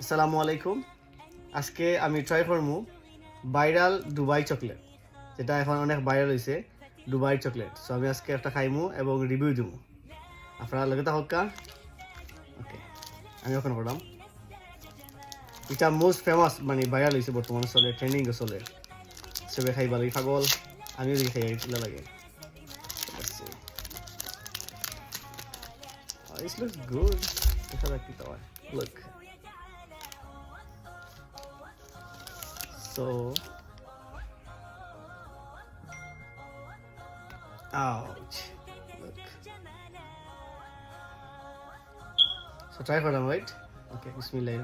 আসসালামু আলাইকুম। আজকে আমি ট্রাই করবো ভাইরাল দুবাই চকলেট, যেটা এখন অনেক ভাইরাল হয়েছে, দুবাই চকলেট। সো আমি আজকে একটা খাইমু এবং রিভিউ দিব। আপনারা লগে থাকুক। ওকে, আমি ওখানে করলাম। এটা মোস্ট ফেমাস, মানে ভাইরাল হয়েছে, বর্তমানে চলে, ট্রেন্ডিং চলে, সবে খাইবা লাগে পাগল। আমিও দেখি খাই কিলা লাগে। This looks good. দেখা যাক কি হয়। Look. So, ouch. Look. So try for them, right? Okay, bismillah.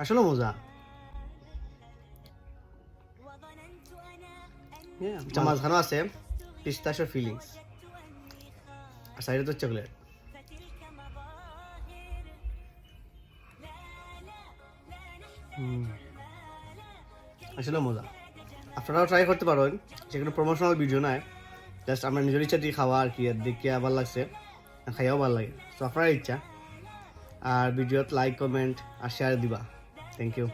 আসলে মজা। মাঝখানে আছে পিস্তাশিও ফিলিংস, আর সাইডে তো চকলেট। আসলে মজা। আপনারাও ট্রাই করতে পারেন, যেগুলো প্রমোশনাল ভিডিও নয়, জাস্ট আমরা নিজের ইচ্ছা দিয়ে খাওয়া আর কি, আর দেখে ভালো লাগছে, খাইয়াও ভালো লাগে। তো আপনার ইচ্ছা। আর ভিডিওত লাইক, কমেন্ট আর শেয়ার দিবা। Thank you.